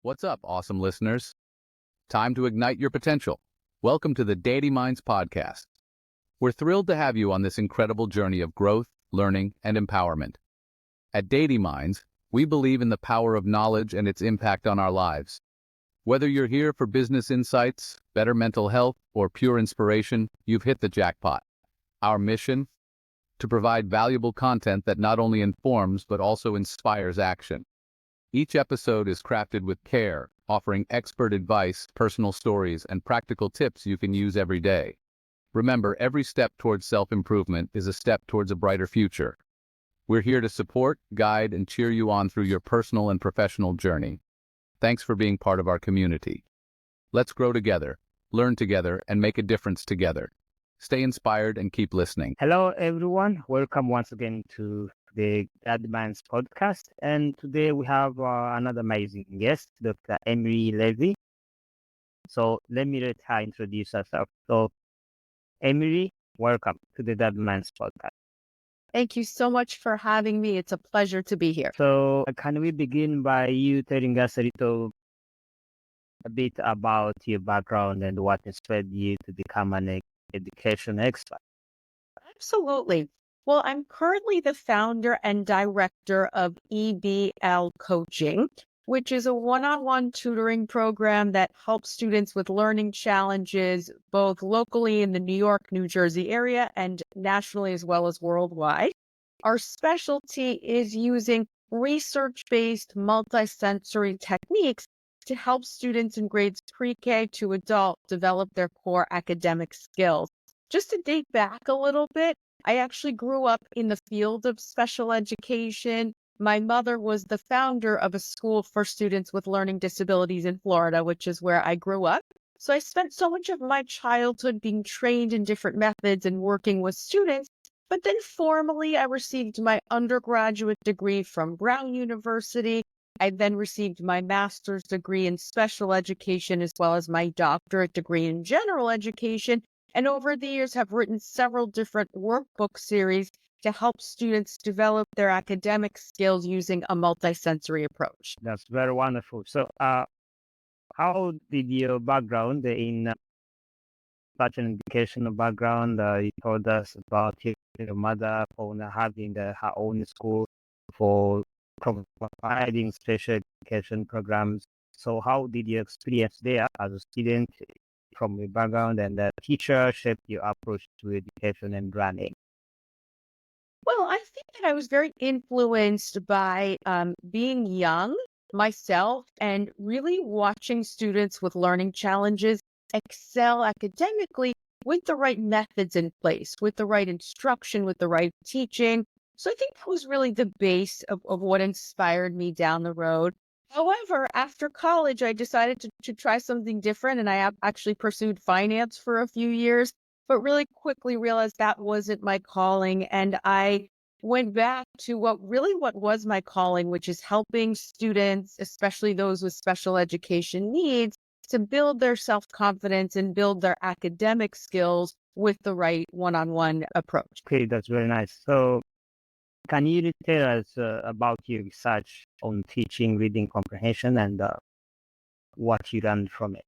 What's up, awesome listeners? Time to ignite your potential. Welcome to the Dadyminds Podcast. We're thrilled to have you on this incredible journey of growth, learning, and empowerment. At Dadyminds, we believe in the power of knowledge and its impact on our lives. Whether you're here for business insights, better mental health, or pure inspiration, you've hit the jackpot. Our mission? To provide valuable content that not only informs but also inspires action. Each episode is crafted with care, offering expert advice, personal stories, and practical tips you can use every day. Remember, every step towards self-improvement is a step towards a brighter future. We're here to support, guide, and cheer you on through your personal and professional journey. Thanks for being part of our community. Let's grow together, learn together, and make a difference together. Stay inspired and keep listening. Hello, everyone. Welcome once again to the Dadyminds Podcast. And today we have another amazing guest, Dr. Emily Levy. So let me let her introduce herself. So, Emily, welcome to the Dadyminds Podcast. Thank you so much for having me. It's a pleasure to be here. So, can we begin by you telling us a bit about your background and what inspired you to become an education expert? Absolutely. Well, I'm currently the founder and director of EBL Coaching, which is a one-on-one tutoring program that helps students with learning challenges, both locally in the New York, New Jersey area and nationally as well as worldwide. Our specialty is using research-based multisensory techniques to help students in grades pre-K to adult develop their core academic skills. Just to date back a little bit, I actually grew up in the field of special education. My mother was the founder of a school for students with learning disabilities in Florida, which is where I grew up. So I spent so much of my childhood being trained in different methods and working with students. But then formally, I received my undergraduate degree from Brown University. I then received my master's degree in special education, as well as my doctorate degree in general education. And over the years have written several different workbook series to help students develop their academic skills using a multisensory approach. That's very wonderful. So, how did your background in such an educational background, you told us about your mother having her own school for providing special education programs. So how did your experience there as a student from your background and the teacher shape your approach to education and learning? Well, I think that I was very influenced by being young myself and really watching students with learning challenges excel academically with the right methods in place, with the right instruction, with the right teaching. So I think that was really the base of what inspired me down the road. However, after college, I decided to try something different, and I actually pursued finance for a few years, but really quickly realized that wasn't my calling. And I went back to what was my calling, which is helping students, especially those with special education needs, to build their self-confidence and build their academic skills with the right one-on-one approach. Okay, that's very nice. So can you tell us about your research on teaching reading comprehension and what you learned from it?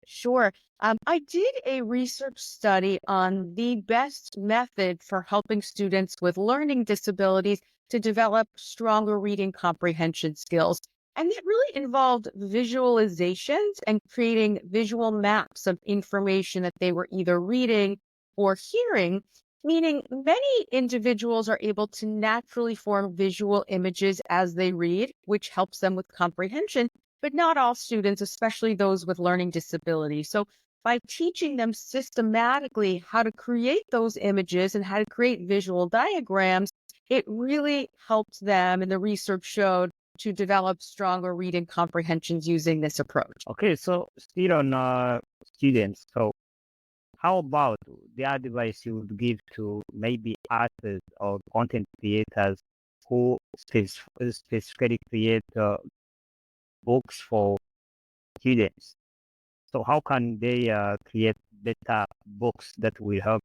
Sure. I did a research study on the best method for helping students with learning disabilities to develop stronger reading comprehension skills. And it really involved visualizations and creating visual maps of information that they were either reading or hearing, meaning many individuals are able to naturally form visual images as they read, which helps them with comprehension, but not all students, especially those with learning disabilities. So by teaching them systematically how to create those images and how to create visual diagrams, it really helped them, and the research showed, to develop stronger reading comprehensions using this approach. Okay, so still on students. So how about the advice you would give to maybe artists or content creators who specifically create books for students? So how can they create better books that will help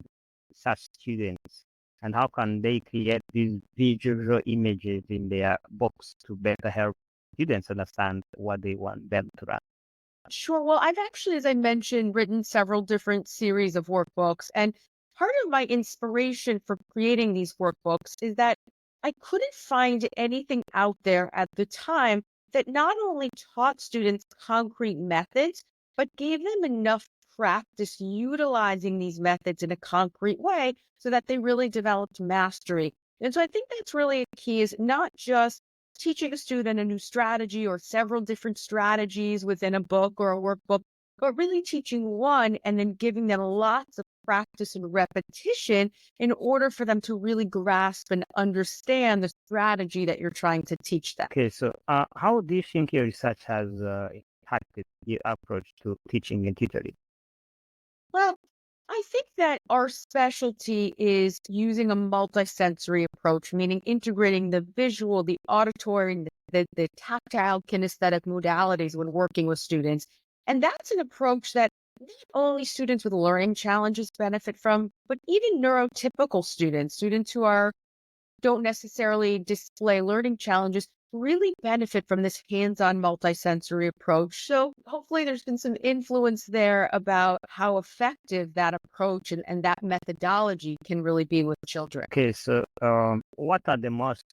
such students? And how can they create these visual images in their books to better help students understand what they want them to run? Sure. Well, I've actually, as I mentioned, written several different series of workbooks. And part of my inspiration for creating these workbooks is that I couldn't find anything out there at the time that not only taught students concrete methods, but gave them enough practice utilizing these methods in a concrete way so that they really developed mastery. And so I think that's really a key is not just teaching a student a new strategy or several different strategies within a book or a workbook, but really teaching one and then giving them lots of practice and repetition in order for them to really grasp and understand the strategy that you're trying to teach them. Okay, so how do you think your research has impacted your approach to teaching and tutoring? Well, I think that our specialty is using a multisensory approach, meaning integrating the visual, the auditory, and the tactile kinesthetic modalities when working with students. And that's an approach that not only students with learning challenges benefit from, but even neurotypical students, students who don't necessarily display learning challenges, really benefit from this hands-on multisensory approach. So hopefully there's been some influence there about how effective that approach and that methodology can really be with children. Okay, so what are the most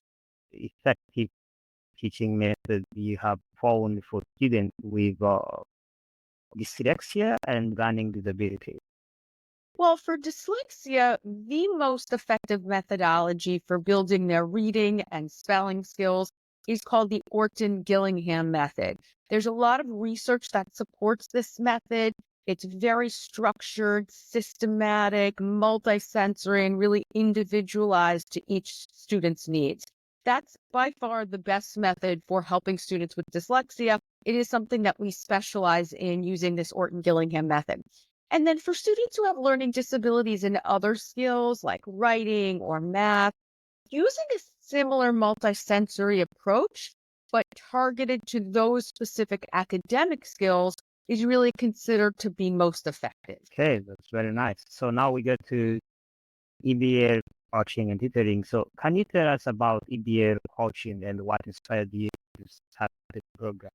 effective teaching methods you have found for students with dyslexia and learning disabilities? Well, for dyslexia, the most effective methodology for building their reading and spelling skills is called the Orton-Gillingham method. There's a lot of research that supports this method. It's very structured, systematic, multisensory, and really individualized to each student's needs. That's by far the best method for helping students with dyslexia. It is something that we specialize in using this Orton-Gillingham method. And then for students who have learning disabilities in other skills like writing or math, using a similar multisensory approach, but targeted to those specific academic skills is really considered to be most effective. Okay, that's very nice. So now we go to EBL coaching and tutoring. So can you tell us about EBL coaching and what inspired you to start the program?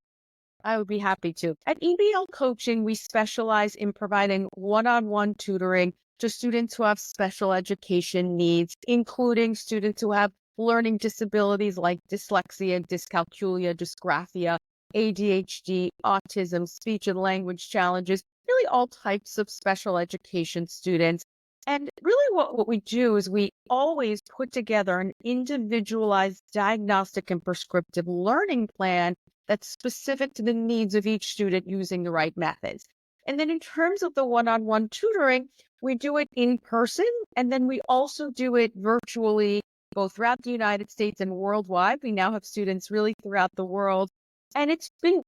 I would be happy to. At EBL Coaching, we specialize in providing one-on-one tutoring to students who have special education needs, including students who have learning disabilities like dyslexia, dyscalculia, dysgraphia, ADHD, autism, speech and language challenges, really all types of special education students. And really what we do is we always put together an individualized diagnostic and prescriptive learning plan that's specific to the needs of each student using the right methods. And then in terms of the one-on-one tutoring, we do it in person, and then we also do it virtually, both throughout the United States and worldwide. We now have students really throughout the world. And it's given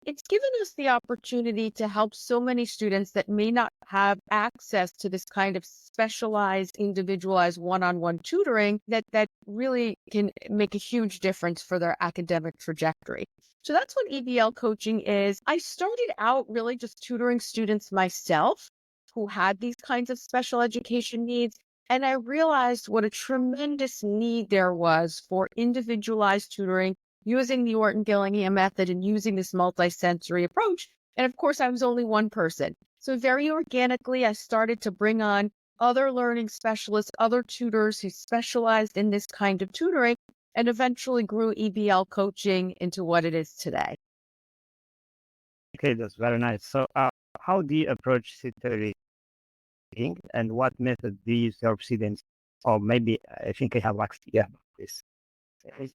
us the opportunity to help so many students that may not have access to this kind of specialized, individualized one-on-one tutoring that really can make a huge difference for their academic trajectory. So that's what EBL coaching is. I started out really just tutoring students myself who had these kinds of special education needs. And I realized what a tremendous need there was for individualized tutoring using the Orton-Gillingham method and using this multisensory approach. And of course, I was only one person. So very organically, I started to bring on other learning specialists, other tutors who specialized in this kind of tutoring, and eventually grew EBL coaching into what it is today. Okay, that's very nice. So how do you approach tutoring and what method do you help students? Or maybe I think I have asked you about this.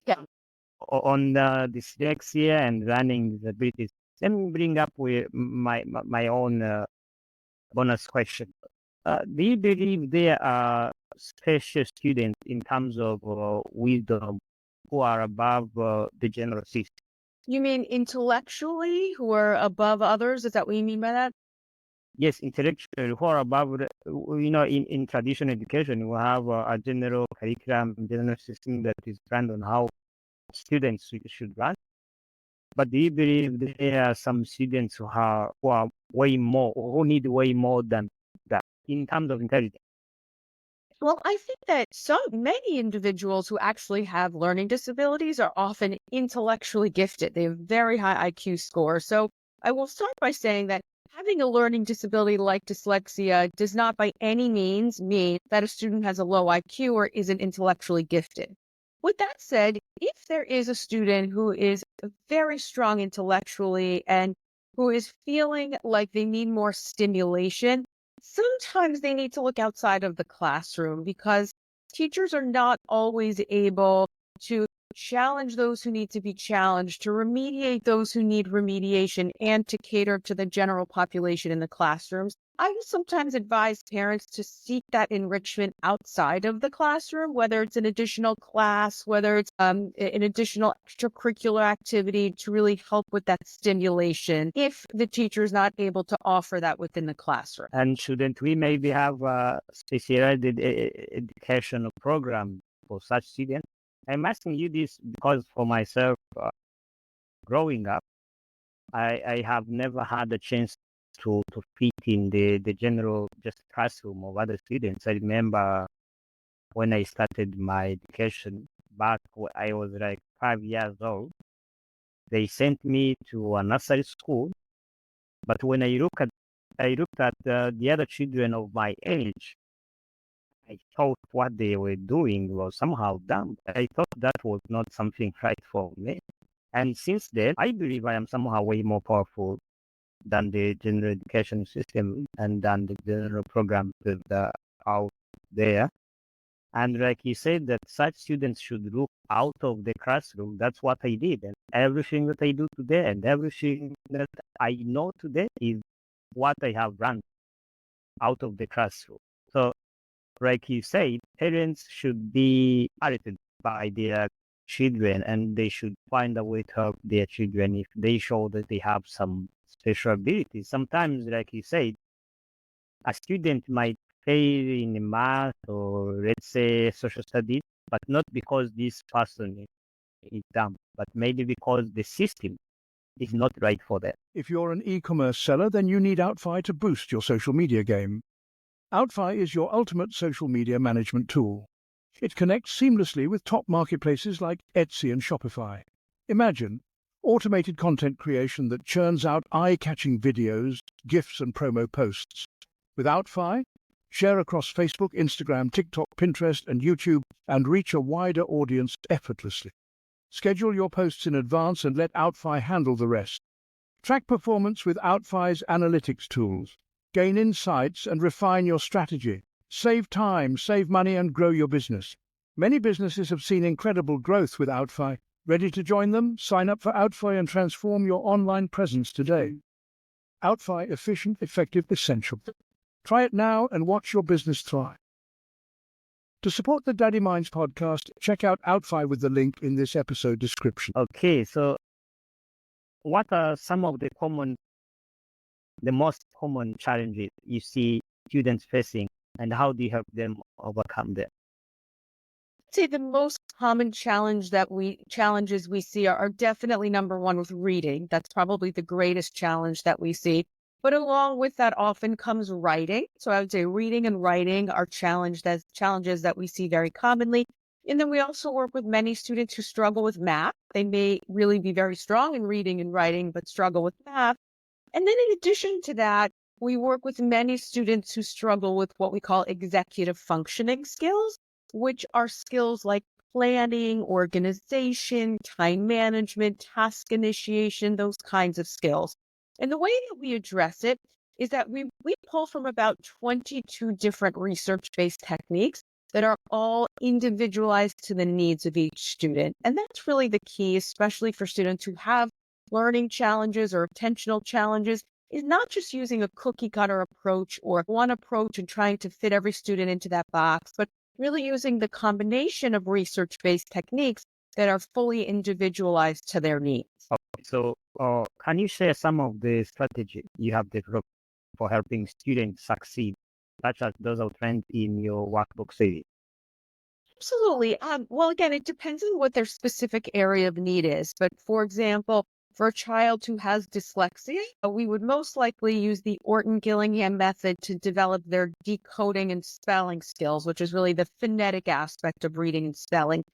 Yeah. On the dyslexia and learning disabilities, let me bring up with my own bonus question. Do you believe there are special students in terms of wisdom who are above the general system? You mean intellectually who are above others? Is that what you mean by that? Yes, intellectually who are above, in traditional education, we have a general curriculum, general system that is planned on how students should run. But do you believe there are some students who are way more, who need way more than that in terms of intelligence? Well, I think that many individuals who actually have learning disabilities are often intellectually gifted. They have very high IQ scores. So I will start by saying that having a learning disability like dyslexia does not by any means mean that a student has a low IQ or isn't intellectually gifted. With that said, if there is a student who is very strong intellectually and who is feeling like they need more stimulation, sometimes they need to look outside of the classroom because teachers are not always able to challenge those who need to be challenged, to remediate those who need remediation, and to cater to the general population in the classrooms. I will sometimes advise parents to seek that enrichment outside of the classroom, whether it's an additional class, whether it's an additional extracurricular activity to really help with that stimulation if the teacher is not able to offer that within the classroom. And shouldn't we maybe have a specialized educational program for such students? I'm asking you this because for myself, growing up, I have never had a chance to fit in the general just classroom of other students. I remember when I started my education back when I was like 5 years old, they sent me to a nursery school. But when I looked at the other children of my age, I thought what they were doing was somehow dumb. I thought that was not something right for me. And since then, I believe I am somehow way more powerful than the general education system and than the general programs that are out there. And like you said, that such students should look out of the classroom. That's what I did. And everything that I do today and everything that I know today is what I have run out of the classroom. So, like you said, parents should be alerted by their children and they should find a way to help their children if they show that they have some special abilities. Sometimes, like you said, a student might fail in math or let's say social studies, but not because this person is dumb, but maybe because the system is not right for them. If you're an e-commerce seller, then you need Outfy to boost your social media game. Outfy is your ultimate social media management tool. It connects seamlessly with top marketplaces like Etsy and Shopify. Imagine automated content creation that churns out eye-catching videos, GIFs and promo posts. With Outfy, share across Facebook, Instagram, TikTok, Pinterest and YouTube and reach a wider audience effortlessly. Schedule your posts in advance and let Outfy handle the rest. Track performance with Outfy's analytics tools. Gain insights and refine your strategy. Save time, save money and grow your business. Many businesses have seen incredible growth with Outfy. Ready to join them? Sign up for Outfy and transform your online presence today. Outfy, efficient, effective, essential. Try it now and watch your business thrive. To support the Dadyminds podcast, check out Outfy with the link in this episode description. Okay, so what are some of the most common challenges you see students facing, and how do you help them overcome them? I'd say the most common challenges we see are definitely number one with reading. That's probably the greatest challenge that we see. But along with that often comes writing. So I would say reading and writing are challenges that we see very commonly. And then we also work with many students who struggle with math. They may really be very strong in reading and writing, but struggle with math. And then in addition to that, we work with many students who struggle with what we call executive functioning skills, which are skills like planning, organization, time management, task initiation, those kinds of skills. And the way that we address it is that we pull from about 22 different research-based techniques that are all individualized to the needs of each student. And that's really the key, especially for students who have learning challenges or attentional challenges, is not just using a cookie cutter approach or one approach and trying to fit every student into that box, but really using the combination of research-based techniques that are fully individualized to their needs. Okay, so can you share some of the strategies you have developed for helping students succeed, such as those outlined in your workbook series? Absolutely. Well, again, it depends on what their specific area of need is. But for example, For a child who has dyslexia, we would most likely use the Orton-Gillingham method to develop their decoding and spelling skills, which is really the phonetic aspect of reading and spelling.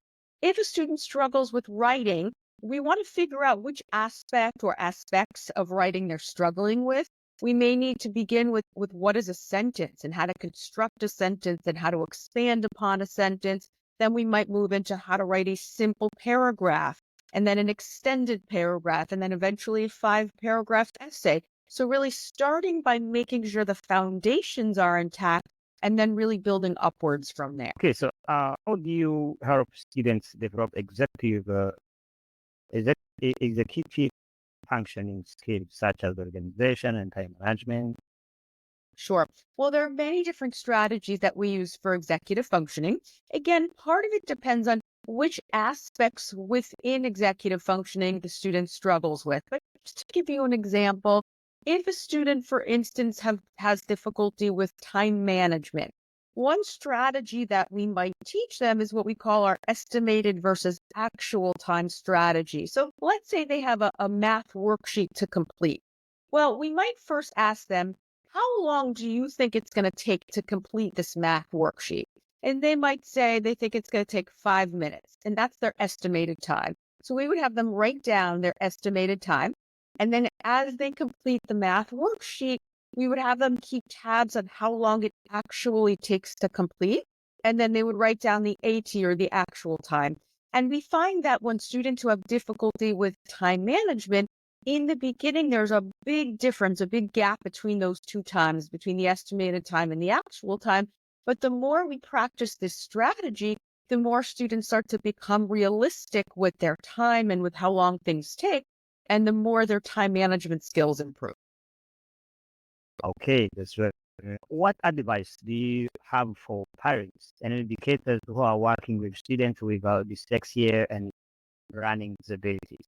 If a student struggles with writing, we want to figure out which aspect or aspects of writing they're struggling with. We may need to begin with what is a sentence and how to construct a sentence and how to expand upon a sentence. Then we might move into how to write a simple paragraph, and then an extended paragraph, and then eventually a 5-paragraph essay. So really starting by making sure the foundations are intact and then really building upwards from there. Okay, so how do you help students develop executive functioning skills such as organization and time management? Sure. Well, there are many different strategies that we use for executive functioning. Again, part of it depends on which aspects within executive functioning the student struggles with. But just to give you an example, if a student, for instance, has difficulty with time management, one strategy that we might teach them is what we call our estimated versus actual time strategy. So let's say they have a math worksheet to complete. Well, we might first ask them, how long do you think it's going to take to complete this math worksheet? And they might say they think it's going to take 5 minutes, and that's their estimated time. So we would have them write down their estimated time. And then as they complete the math worksheet, we would have them keep tabs on how long it actually takes to complete. And then they would write down the AT, or the actual time. And we find that when students who have difficulty with time management, in the beginning, there's a big difference, a big gap between those two times, between the estimated time and the actual time. But the more we practice this strategy, the more students start to become realistic with their time and with how long things take, and the more their time management skills improve. Okay, that's right. What advice do you have for parents and educators who are working with students with dyslexia and learning disabilities?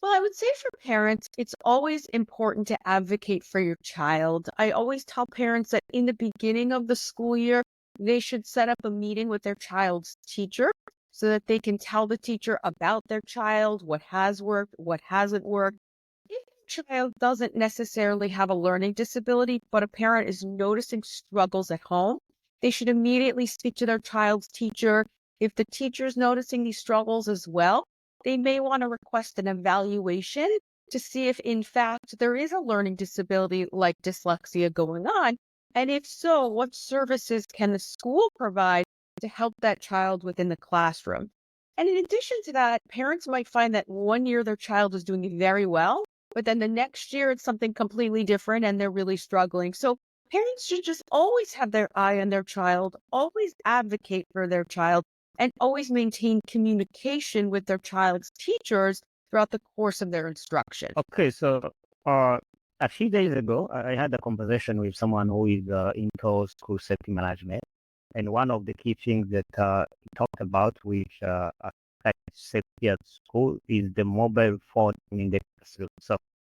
Well, I would say for parents, it's always important to advocate for your child. I always tell parents that in the beginning of the school year, they should set up a meeting with their child's teacher so that they can tell the teacher about their child, what has worked, what hasn't worked. If your child doesn't necessarily have a learning disability, but a parent is noticing struggles at home, they should immediately speak to their child's teacher. If the teacher is noticing these struggles as well, they may want to request an evaluation to see if, in fact, there is a learning disability like dyslexia going on. And if so, what services can the school provide to help that child within the classroom? And in addition to that, parents might find that one year their child is doing very well, but then the next year it's something completely different and they're really struggling. So parents should just always have their eye on their child, always advocate for their child, and always maintain communication with their child's teachers throughout the course of their instruction. Okay, so a few days ago, I had a conversation with someone who is into school safety management. And one of the key things that he talked about with safety at school is the mobile phone in the classroom. So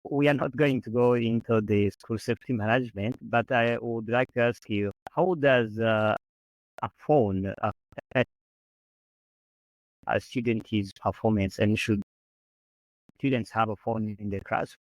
we are not going to go into the school safety management, but I would like to ask you, how does a phone affect a student's performance, and should students have a phone in the class?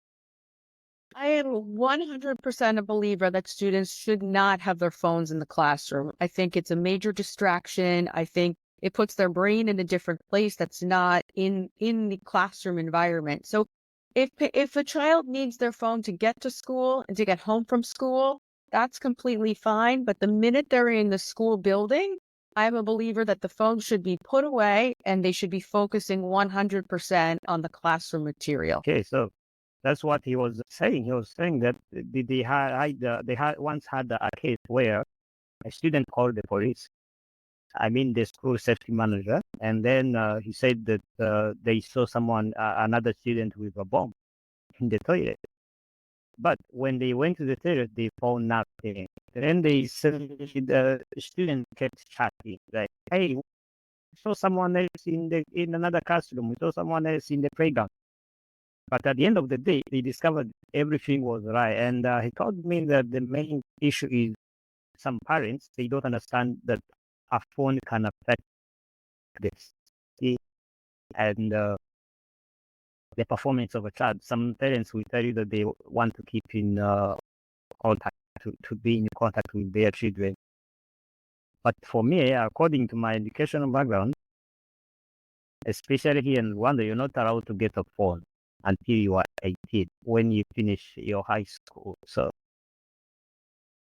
I am 100% a believer that students should not have their phones in the classroom. I think it's a major distraction. I think it puts their brain in a different place that's not in the classroom environment. So if a child needs their phone to get to school and to get home from school, that's completely fine. But the minute they're in the school building, I'm a believer that the phone should be put away and they should be focusing 100% on the classroom material. Okay, so that's what he was saying. He was saying that they once had a case where a student called the police, I mean the school safety manager, and then he said that they saw another student with a bomb in the toilet. But when they went to the toilet, they found nothing. Then they said the student kept chatting, like, "Hey, we saw someone else in another classroom. We saw someone else in the playground." But at the end of the day, they discovered everything was right. And he told me that the main issue is some parents, they don't understand that a phone can affect this. And the performance of a child. Some parents will tell you that they want to keep in contact, to be in contact with their children. But for me, according to my educational background, especially here in Rwanda, you're not allowed to get a phone until you are 18 when you finish your high school. So,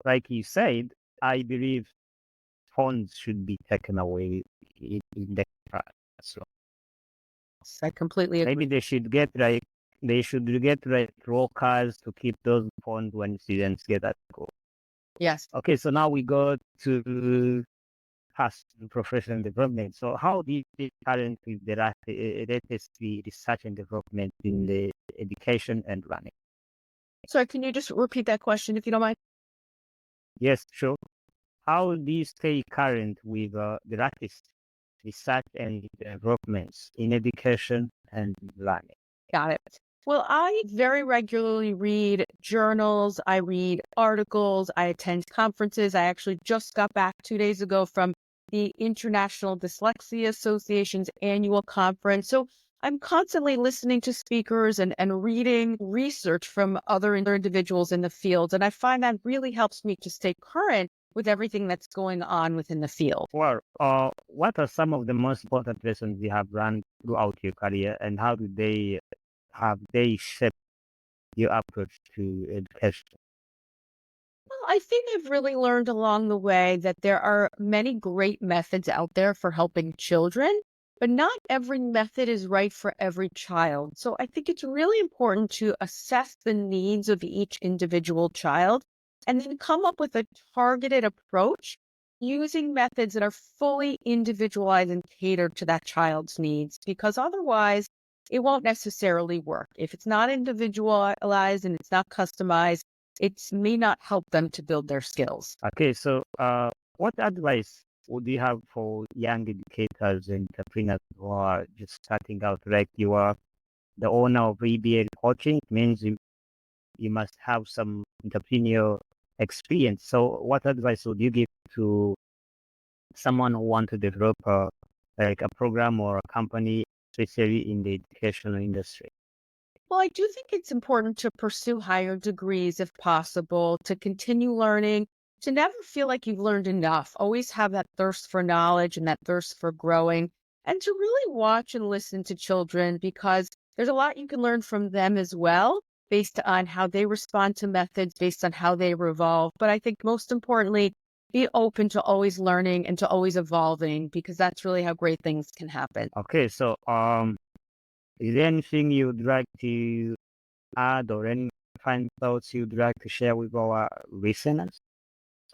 like you said, I believe phones should be taken away in the classroom. I completely agree. Maybe they should get lockers to keep those phones when students get at school. Yes. Okay, so now we go to past professional development. So how do you current with the latest research and development in the education and learning? Sorry, can you just repeat that question if you don't mind? Yes, sure. How do you stay current with the latest research and developments in education and learning? Got it. Well, I very regularly read journals. I read articles. I attend conferences. I actually just got back 2 days ago from the International Dyslexia Association's annual conference. So I'm constantly listening to speakers and reading research from other individuals in the field. And I find that really helps me to stay current with everything that's going on within the field. Well, what are some of the most important lessons you have learned throughout your career, and how do they shape your approach to education? Well, I think I've really learned along the way that there are many great methods out there for helping children, but not every method is right for every child. So I think it's really important to assess the needs of each individual child and then come up with a targeted approach using methods that are fully individualized and catered to that child's needs, because otherwise it won't necessarily work. If it's not individualized and it's not customized, it may not help them to build their skills. Okay, so what advice would you have for young educators and entrepreneurs who are just starting out? Like, you are the owner of EBL Coaching, it means you must have some entrepreneurial experience. So what advice would you give to someone who wants to develop like a program or a company, especially in the educational industry? Well, I do think it's important to pursue higher degrees if possible, to continue learning, to never feel like you've learned enough. Always have that thirst for knowledge and that thirst for growing, and to really watch and listen to children, because there's a lot you can learn from them as well, based on how they respond to methods, based on how they revolve. But I think most importantly, be open to always learning and to always evolving, because that's really how great things can happen. Okay, so is there anything you'd like to add, or any final thoughts you'd like to share with our listeners?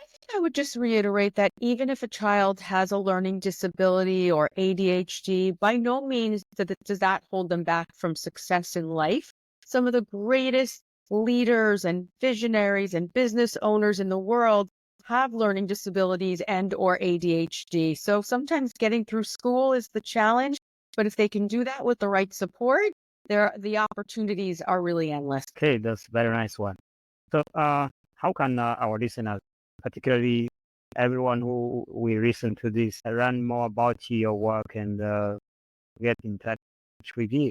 I think I would just reiterate that even if a child has a learning disability or ADHD, by no means does that hold them back from success in life. Some of the greatest leaders and visionaries and business owners in the world have learning disabilities and or ADHD. So sometimes getting through school is the challenge, but if they can do that with the right support, the opportunities are really endless. Okay, that's a very nice one. So how can our listeners, particularly everyone who will listen to this, learn more about your work and get in touch with you?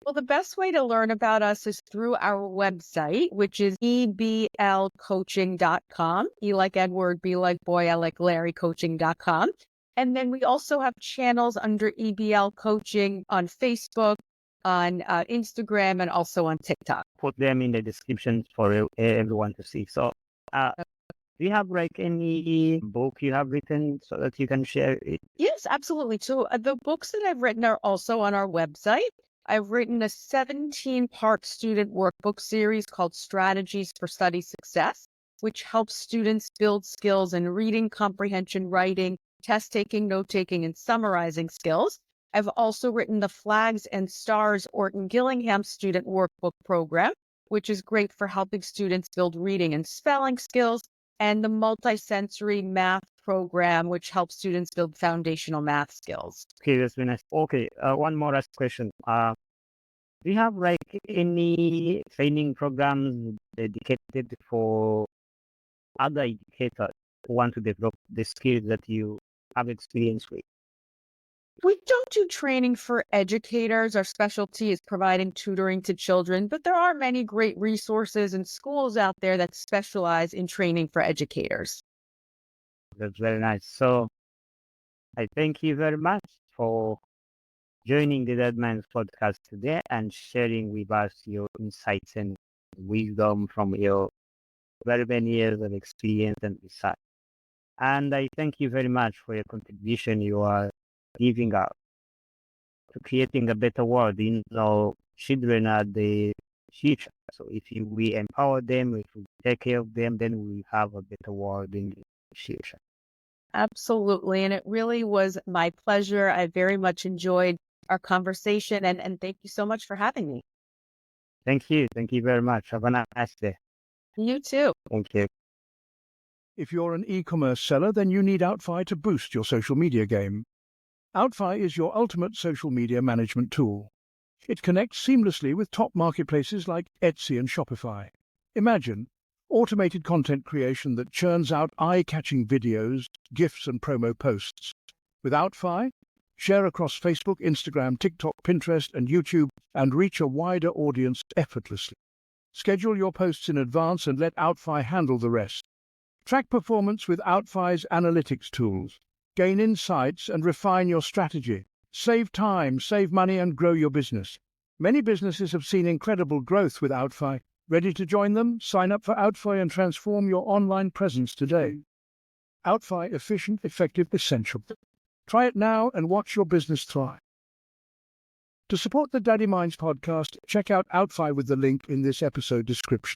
Well, the best way to learn about us is through our website, which is eblcoaching.com. E like Edward, B like boy, I like Larry, coaching.com. And then we also have channels under EBL Coaching on Facebook, on Instagram, and also on TikTok. Put them in the description for everyone to see. So do you have like any book you have written so that you can share it? Yes, absolutely. So the books that I've written are also on our website. I've written a 17-part student workbook series called Strategies for Study Success, which helps students build skills in reading, comprehension, writing, test taking, note taking, and summarizing skills. I've also written the Flags and Stars Orton-Gillingham student workbook program, which is great for helping students build reading and spelling skills, and the multisensory math program, which helps students build foundational math skills. Okay, that's very nice. Okay, one more last question. Do you have like any training programs dedicated for other educators who want to develop the skills that you have experience with? We don't do training for educators. Our specialty is providing tutoring to children, but there are many great resources and schools out there that specialize in training for educators. That's very nice. So I thank you very much for joining the Dadyminds Podcast today and sharing with us your insights and wisdom from your very many years of experience and research. And I thank you very much for your contribution you are giving out to creating a better world. Children are the future. So if we empower them, if we take care of them, then we have a better world in the future. Absolutely. And it really was my pleasure. I very much enjoyed our conversation and thank you so much for having me. Thank you. Thank you very much. Have a nice day. You too. Thank you. If you're an e-commerce seller, then you need Outfy to boost your social media game. Outfy is your ultimate social media management tool. It connects seamlessly with top marketplaces like Etsy and Shopify. Imagine automated content creation that churns out eye-catching videos, GIFs and promo posts. With Outfy, share across Facebook, Instagram, TikTok, Pinterest and YouTube and reach a wider audience effortlessly. Schedule your posts in advance and let Outfy handle the rest. Track performance with Outfy's analytics tools. Gain insights and refine your strategy. Save time, save money and grow your business. Many businesses have seen incredible growth with Outfy. Ready to join them? Sign up for Outfy and transform your online presence today. Outfy, efficient, effective, essential. Try it now and watch your business thrive. To support the Dadyminds podcast, check out Outfy with the link in this episode description.